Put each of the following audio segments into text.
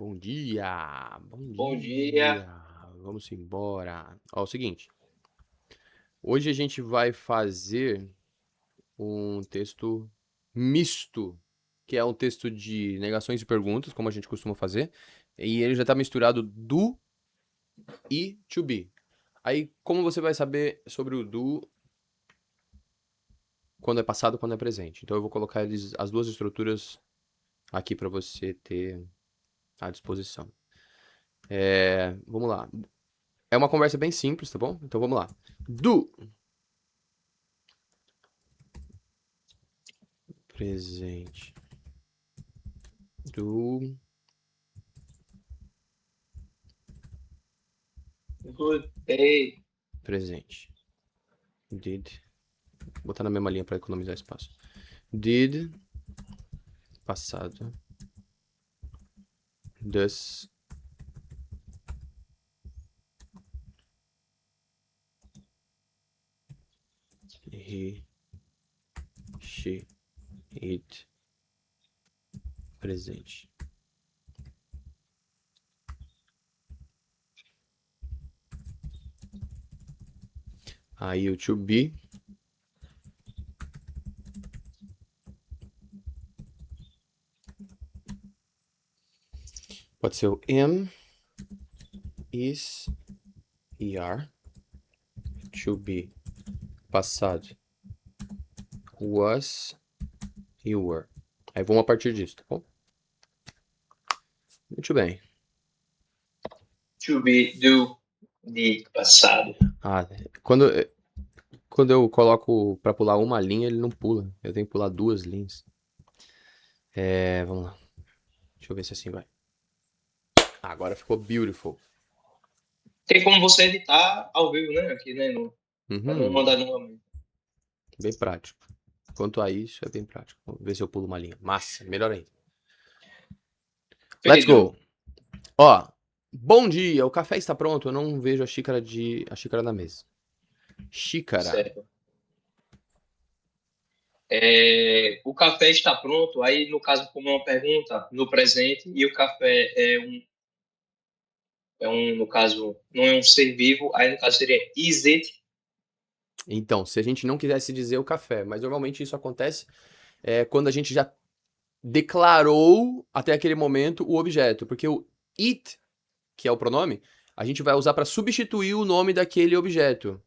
Bom dia, bom Bom dia. dia. Vamos embora. Ó, é o seguinte, hoje a gente vai fazer um texto misto, que é um texto de negações e perguntas, como a gente costuma fazer, e ele já tá misturado do e to be. Aí, como você vai saber sobre o do quando é passado e quando é presente? Então eu vou colocar as duas estruturas aqui para você ter à disposição. Vamos lá. É uma conversa bem simples, tá bom? Então vamos lá. Do presente. Do Good day. presente. Did. Vou botar na mesma linha para economizar espaço. Did. Passado. Does. He. She. It. Presente. Aí o to be. Pode ser o am, is, er. To be. Passado. Was e were. Aí vamos a partir disso, tá bom? Muito bem. To be, do, de passado. Ah, quando eu coloco pra pular uma linha, ele não pula. Eu tenho que pular duas linhas. Vamos lá. Deixa eu ver se assim vai. Agora ficou beautiful. Tem como você editar ao vivo, né? Aqui, né? Pra não Uhum, mandar novamente. bem prático. Quanto a isso, é bem prático. Vamos ver se eu pulo uma linha. Massa, melhor ainda. Let's Pedro, go. Ó, bom dia, o café está pronto. Eu não vejo a xícara na mesa. Xícara. certo. O café está pronto. Aí, no caso, como é uma pergunta, no presente, e o café no caso, não é um ser vivo. Aí, no caso, seria is it? Então, se a gente não quisesse dizer o café, mas normalmente isso acontece quando a gente já declarou até aquele momento o objeto, porque o it, que é o pronome, a gente vai usar para substituir o nome daquele objeto.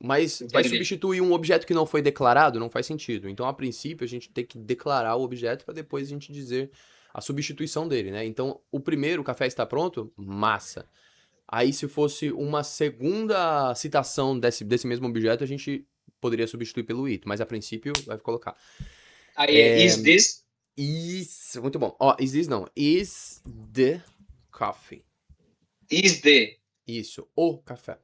Mas vai Entendi. substituir um objeto que não foi declarado? Não faz sentido. Então, a princípio, a gente tem que declarar o objeto para depois a gente dizer a substituição dele, né? Então, o primeiro, o café está pronto? Massa. Aí, se fosse uma segunda citação desse mesmo objeto, a gente poderia substituir pelo it, mas a princípio vai colocar. Aí é is this? Isso, muito bom. Ó, is this não. Is the coffee. Is the. Isso, o café.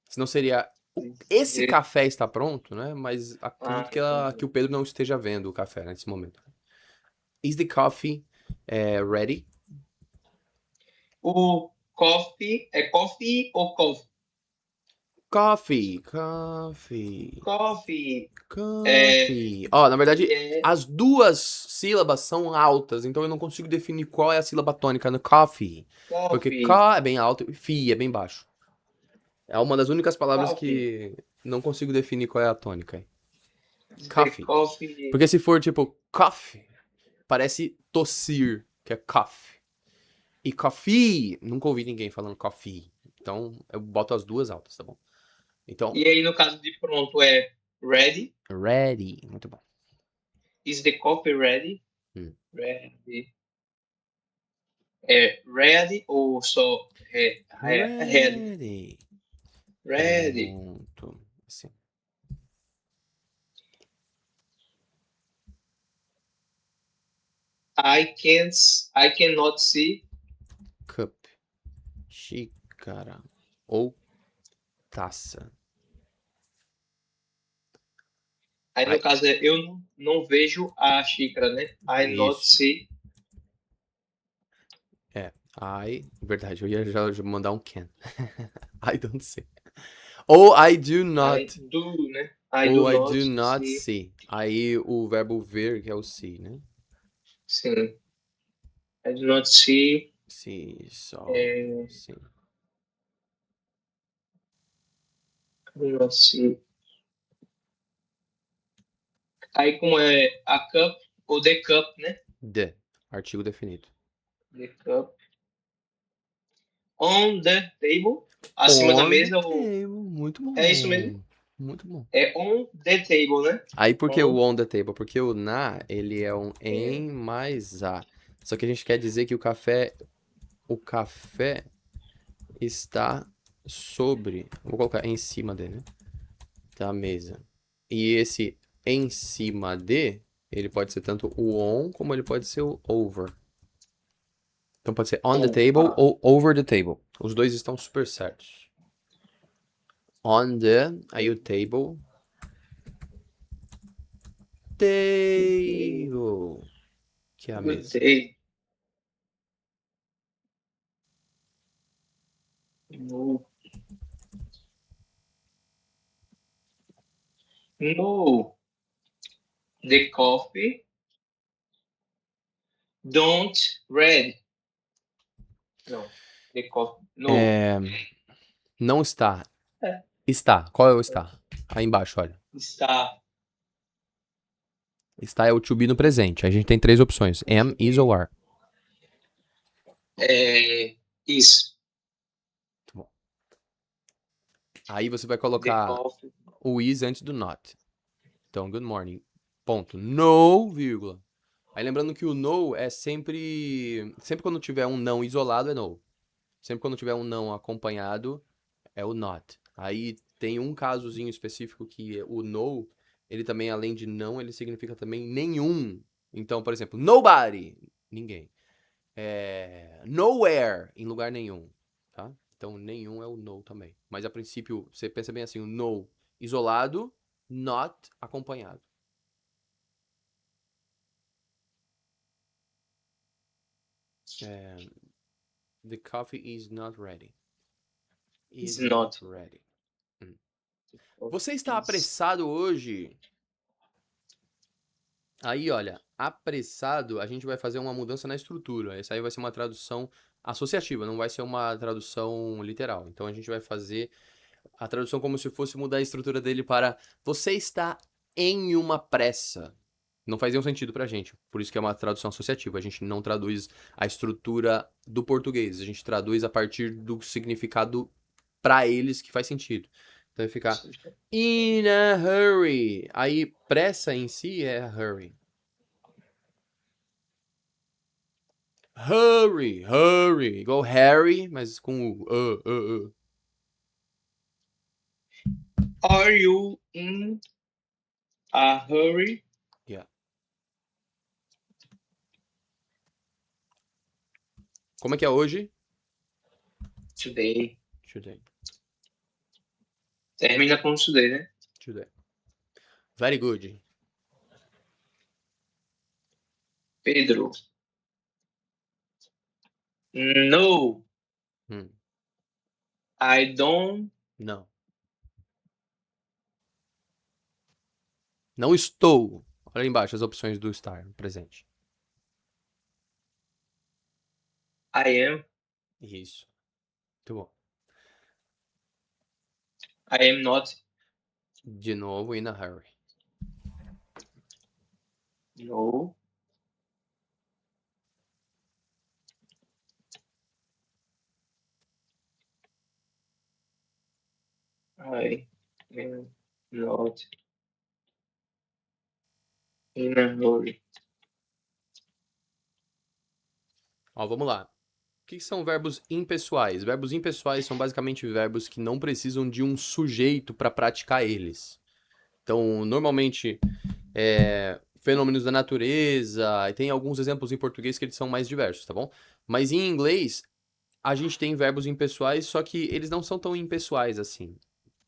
Senão seria Is esse the. café está pronto, né? Mas Ah, acredito que entendi. o Pedro não esteja vendo o café nesse momento. Is the coffee ready? O coffee é coffee ou coffee? Coffee, coffee, Coffee. coffee. Ó, na Ele verdade, é as duas sílabas são altas, então eu não consigo definir qual é a sílaba tônica no coffee. Porque coffee. ca é bem alto e fi é bem baixo. É uma das únicas palavras Coffee. que não consigo definir qual é a tônica aí. The Coffee. coffee. Porque se for tipo coffee, parece tossir, que é cough. E coffee, nunca ouvi ninguém falando coffee. Então eu boto as duas altas, tá bom? Então, E aí, no caso de pronto, é ready. ready. Muito bom. Is the coffee ready? Hum. Ready. É ready ou só ready? Ready. Ready. Pronto. Assim. I cannot see. Cup. Xícara. Ou taça. Aí, no Ai, caso, eu não vejo a xícara, né? I not isso. see. É. Verdade, eu ia já mandar um can. I don't see. Ou I do I not. do, né? I Ou do I not do not see. see. Aí o verbo ver, que é o see, né? Sim. I do not see. Si, sol, É, si. assim. Aí como é a cup ou the cup, né? De, artigo definido. The cup. On the table. Acima da On the mesa ou... table, muito É isso mesmo? bom. Muito bom. É on the table, né? Aí por que o On. on the table? Porque o na, ele é um É, em mais a. Só que a gente quer dizer que o café está sobre, vou colocar em cima dele, né? Da mesa. E esse em cima de, ele pode ser tanto o on como ele pode ser o over. Então pode ser on the on. table Ah, ou over the table. Os dois estão super certos. On the, aí o table. Table, que é a good mesa. day. No. No. The coffee. Don't read. Não. The coffee. No. É, não está. É. Está. Qual é o está? Aí embaixo, olha. Está. Está é o to be no presente. A gente tem três opções: am, is ou are. É, isso. Tá bom. Aí você vai The colocar coffee. o is antes do not. Então, good morning. Ponto. No, vírgula. Aí lembrando que o no é sempre. Sempre quando tiver um não isolado é no. Sempre quando tiver um não acompanhado é o not. Aí tem um casozinho específico que o no, ele também, além de não, ele significa também nenhum. Então, por exemplo, nobody, ninguém. Nowhere, em lugar nenhum, tá? Então, nenhum é o no também. Mas a princípio, você pensa bem assim, o no isolado, not acompanhado. The coffee is not ready. Is Is not not. ready. Coffee Você está is. apressado hoje? Aí, olha, apressado, a gente vai fazer uma mudança na estrutura. Essa aí vai ser uma tradução associativa, não vai ser uma tradução literal. Então a gente vai fazer a tradução como se fosse mudar a estrutura dele para você está em uma pressa. Não faz nenhum sentido pra gente. Por isso que é uma tradução associativa. A gente não traduz a estrutura do português. A gente traduz a partir do significado pra eles que faz sentido. Então vai ficar in a hurry. Aí pressa em si é hurry. Hurry, hurry. Igual Harry, mas com o. Are you in a hurry Yeah. Como é que é hoje? today? Today. Termina com today, né? Today. Very good. Pedro. No, Hum, I don't. não. Não estou. Olha aí embaixo as opções do estar presente. I am. Isso. Muito bom. I am not. De novo, in a hurry. No. I am not in a hurry. Ó, vamos lá. O que são verbos impessoais? Verbos impessoais são basicamente verbos que não precisam de um sujeito para praticar eles. Então, normalmente, fenômenos da natureza, e tem alguns exemplos em português que eles são mais diversos, tá bom? Mas em inglês, a gente tem verbos impessoais, só que eles não são tão impessoais assim.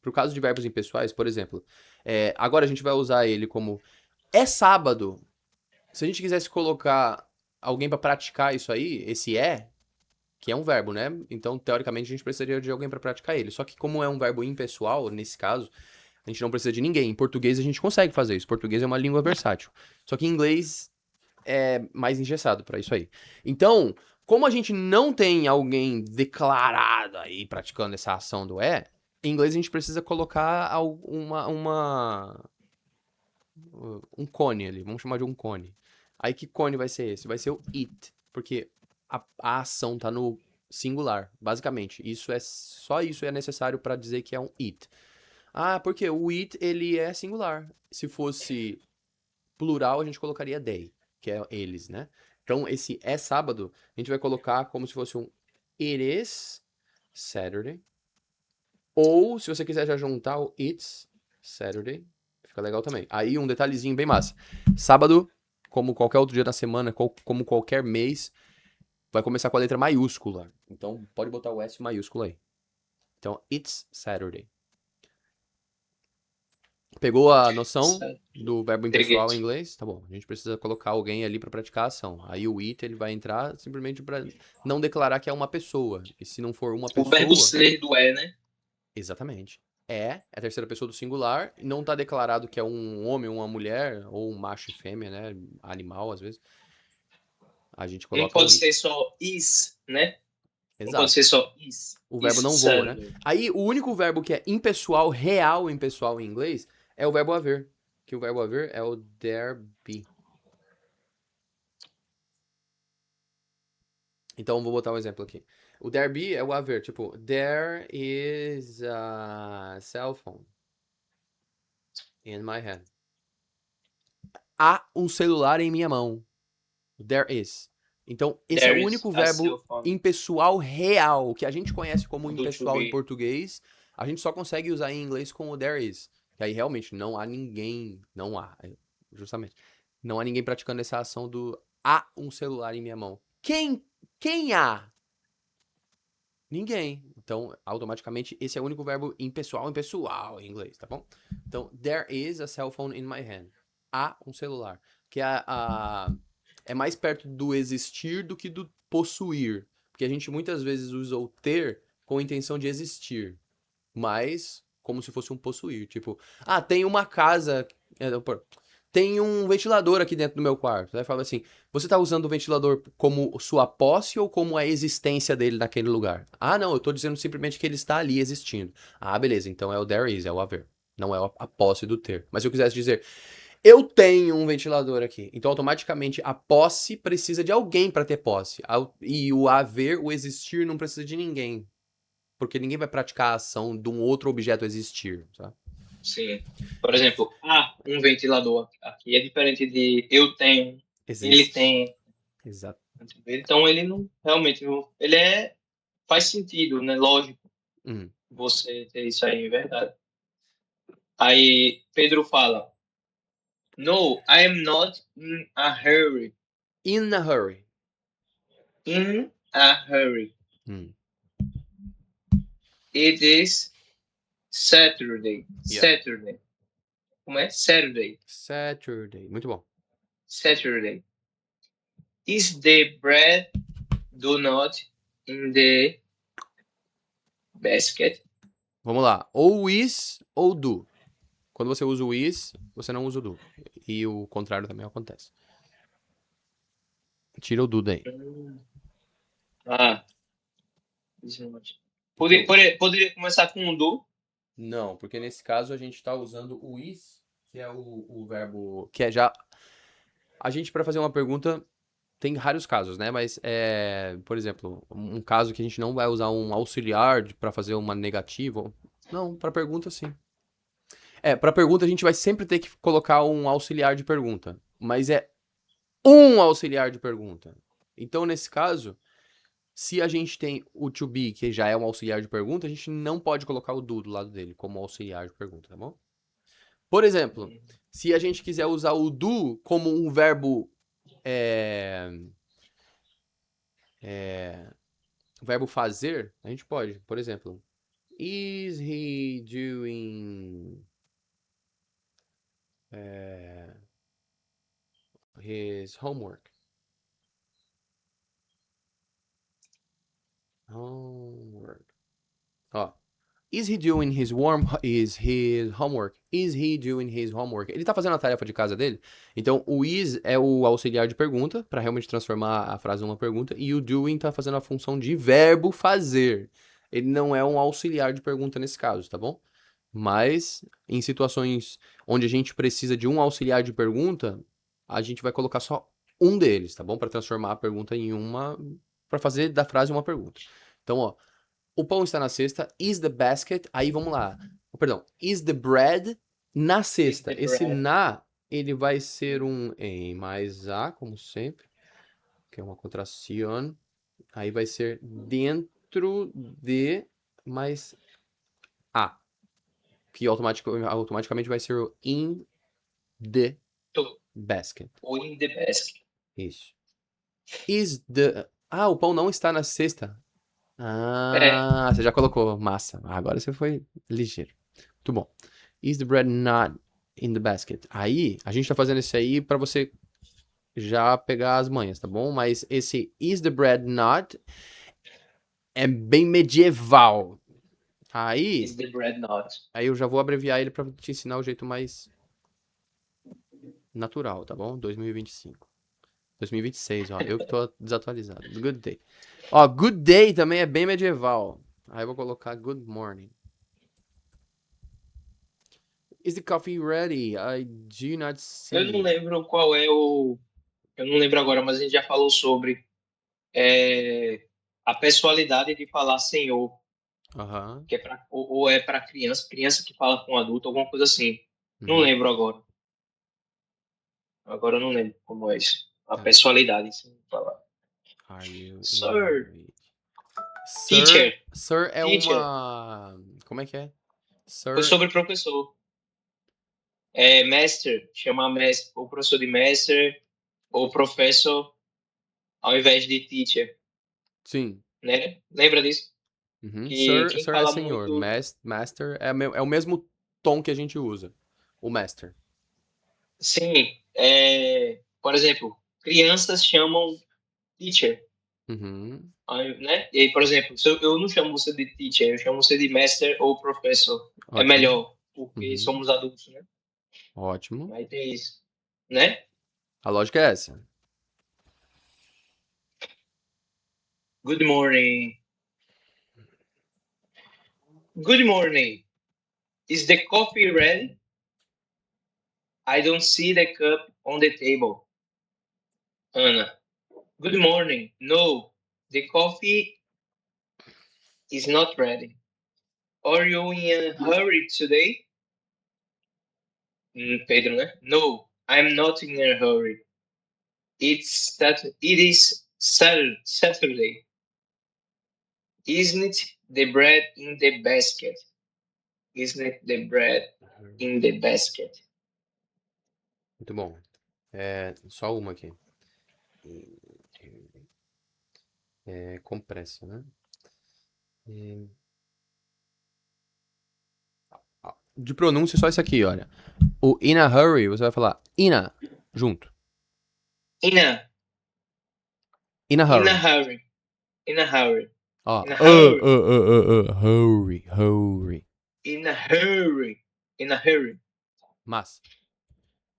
Pro caso de verbos impessoais, por exemplo, agora a gente vai usar ele como é sábado. Se a gente quisesse colocar alguém para praticar isso aí, esse que é um verbo, né? Então, teoricamente, a gente precisaria de alguém para praticar ele. Só que como é um verbo impessoal, nesse caso, a gente não precisa de ninguém. Em português a gente consegue fazer isso. Português é uma língua versátil. Só que em inglês é mais engessado para isso aí. Então, Como a gente não tem alguém declarado aí praticando essa ação do é, em inglês a gente precisa colocar um cone ali, vamos chamar de um cone. Aí que cone vai ser esse? Vai ser o it, porque a ação tá no singular, basicamente. Só isso é necessário para dizer que é um it. Ah, porque o it ele é singular. Se fosse plural, a gente colocaria they, que é eles, né? Então, esse é sábado, a gente vai colocar como se fosse um it is Saturday. Ou, se você quiser já juntar o it's Saturday, fica legal também. Aí, um detalhezinho bem massa. Sábado, como qualquer outro dia da semana, como qualquer mês, vai começar com a letra maiúscula. Então, pode botar o S maiúsculo aí. Então, it's Saturday. Pegou a noção Certo. do verbo Peguei. impessoal em inglês? Tá bom. A gente precisa colocar alguém ali para praticar a ação. Aí o it ele vai entrar simplesmente para não declarar que é uma pessoa. E se não for uma O verbo pessoa, ser do é, né? exatamente. É a terceira pessoa do singular, não tá declarado que é um homem, uma mulher, ou um macho e fêmea, né? Animal, às vezes. A gente Não coloca o pode ser it. só is, né? Não pode Exato. ser só is. O verbo Is não voa, né? Saturday. Aí o único verbo que é impessoal, real impessoal em inglês, é o verbo haver. Que o verbo haver é o there be. Então, vou botar um exemplo aqui. O there be é o haver. Tipo, there is a cell phone in my hand. Há um celular em minha mão. There is. Então, esse é o There is único a cell verbo phone. impessoal real, que a gente conhece como Do to impessoal em be. português. A gente só consegue usar em inglês com o there is. Que aí realmente não há ninguém. Não há. Justamente. Não há ninguém praticando essa ação do há um celular em minha mão. Quem há? Ninguém. Então, automaticamente, esse é o único verbo impessoal em inglês, tá bom? Então, there is a cell phone in my hand. Há um celular. Que é mais perto do existir do que do possuir. Porque a gente muitas vezes usa o ter com a intenção de existir. Mas como se fosse um possuir. Tipo, tem uma casa. Tem um ventilador aqui dentro do meu quarto. Aí fala assim: você tá usando o ventilador como sua posse ou como a existência dele naquele lugar? Ah, não, eu tô dizendo simplesmente que ele está ali existindo. Ah, beleza, então é o there is, é o haver. Não é a posse do ter. Mas se eu quisesse dizer, eu tenho um ventilador aqui. Então, automaticamente, a posse precisa de alguém para ter posse. E o haver, o existir, não precisa de ninguém. Porque ninguém vai praticar a ação de um outro objeto existir, sabe? Sim. Por exemplo, um ventilador aqui é diferente de eu tenho, ele Existe. tem. Exato. Então ele não realmente ele faz sentido, né? Lógico, Uhum. você ter isso aí, é verdade. Aí Pedro fala: No, I am not in a hurry. In a hurry. In a hurry. Hum. It is Saturday. Yeah. Saturday. Como é? Saturday. Saturday. Muito bom. Saturday. Is the bread do not in the basket? Vamos lá. Ou is ou do. Quando você usa o is, você não usa o do. E o contrário também acontece. Tira o do daí. Ah, is not. Porque Poderia começar com um do. não, porque nesse caso a gente está usando o is, que é o verbo. Que é já. A gente, para fazer uma pergunta, tem raros casos, né? Mas, por exemplo, um caso que a gente não vai usar um auxiliar para fazer uma negativa. Não, para pergunta, sim. Para pergunta a gente vai sempre ter que colocar um auxiliar de pergunta. Mas é um auxiliar de pergunta. Então, nesse caso, se a gente tem o to be, que já é um auxiliar de pergunta, a gente não pode colocar o do lado dele como auxiliar de pergunta, tá bom? Por exemplo, se a gente quiser usar o do como um verbo é, verbo fazer, a gente pode. Por exemplo, is he doing his homework? Homework. Ó, Is he doing his homework? Is he doing his homework? Ele tá fazendo a tarefa de casa dele? Então, o is é o auxiliar de pergunta, para realmente transformar a frase numa pergunta, e o doing tá fazendo a função de verbo fazer. Ele não é um auxiliar de pergunta nesse caso, tá bom? Mas, em situações onde a gente precisa de um auxiliar de pergunta, a gente vai colocar só um deles, tá bom? Para transformar a pergunta em uma... para fazer da frase uma pergunta. Então, ó, o pão está na cesta. Is the basket... Aí, vamos lá. Perdão. Is the bread na cesta. the Esse bread. na, ele vai ser um em mais a, como sempre. Que é uma contração. Aí vai ser dentro de mais a. Que automaticamente vai ser o in the To, basket. ou in the basket. Isso. Is the... Ah, o pão não está na cesta. É, Ah, você já colocou. Massa. Agora você foi ligeiro. Muito bom. Is the bread not in the basket? Aí, a gente tá fazendo isso aí pra você já pegar as manhas, tá bom? Mas esse is the bread not é bem medieval. Aí, is the bread not. aí eu já vou abreviar ele pra te ensinar o jeito mais natural, tá bom? 2025. 2026, ó. Eu que tô desatualizado. Good day. Ó, good day também é bem medieval. Aí eu vou colocar good morning. Is the coffee ready? I do not Eu não see. lembro qual é o. Eu não lembro agora, mas a gente já falou sobre a pessoalidade de falar senhor, Aham. que é pra, ou é para criança, criança que fala com adulto, alguma coisa assim. Não Uhum. lembro agora. Agora eu não lembro como é isso. A Tá. pessoalidade, assim, falar. Are you in a Sir, hurry? teacher, Sir é teacher. uma... Como é que é? Foi Sir... sobre professor. É master, chamar master, ou professor de master, ou professor, ao invés de teacher, Sim. né? Lembra disso? Uhum. Que quem Sir é fala senhor. muito, Master é o mesmo tom que a gente usa. O master. sim, por exemplo, crianças chamam teacher, Uhum. né? E aí, por exemplo, se eu não chamo você de teacher, eu chamo você de master ou professor. É Ótimo. melhor, porque Uhum. somos adultos, né? Ótimo. Aí tem isso, né? A lógica é essa. Good morning. Good morning. Is the coffee ready? I don't see the cup on the table. Anna. Good morning. No, the coffee is not ready. Are you in a hurry today? Pedro, né? No, I'm not in a hurry. It is Saturday. Isn't the bread in the basket? Isn't the bread in the basket? Muito bom. Só uma aqui. Compressa, né? De pronúncia, só isso aqui, olha. O in a hurry, você vai falar in a, junto. In a In a in a hurry. hurry. In a hurry. Ó, In a hurry. hurry. In a hurry. In a hurry. Mas,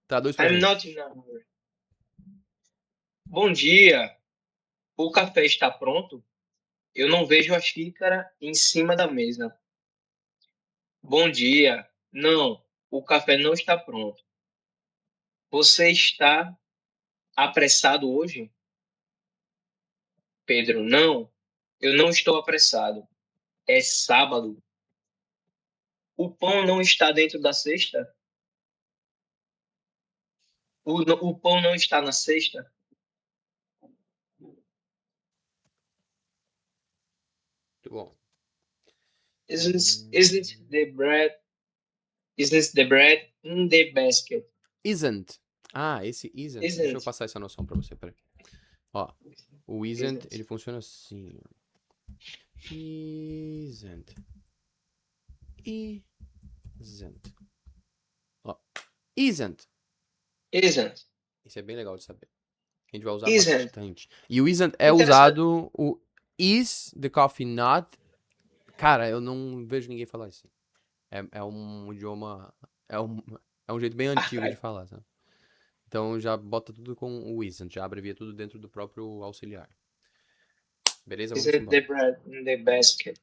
traduz pra I'm gente. not in a hurry. Bom dia. O café está pronto? Eu não vejo a xícara em cima da mesa. Bom dia. Não, o café não está pronto. Você está apressado hoje? Pedro, não. Eu não estou apressado. É sábado. O pão não está dentro da cesta? O pão não está na cesta? Muito bom. Isn't the bread in the basket? Isn't. Ah, esse isn't. Deixa eu Isn't. passar essa noção pra você, peraí. Ó, o isn't, ele funciona assim. Isn't. Isn't. Ó, isn't. Isn't. Isso é bem legal de saber. A gente vai usar Isn't. bastante. E o isn't é Interessante. usado o is the coffee not Cara, eu não vejo ninguém falar assim. É um idioma. É um, é um jeito bem antigo de falar, sabe? Então já bota tudo com o isn't, já abrevia tudo dentro do próprio auxiliar. Beleza? Is Vamos it the embora. bread in the basket?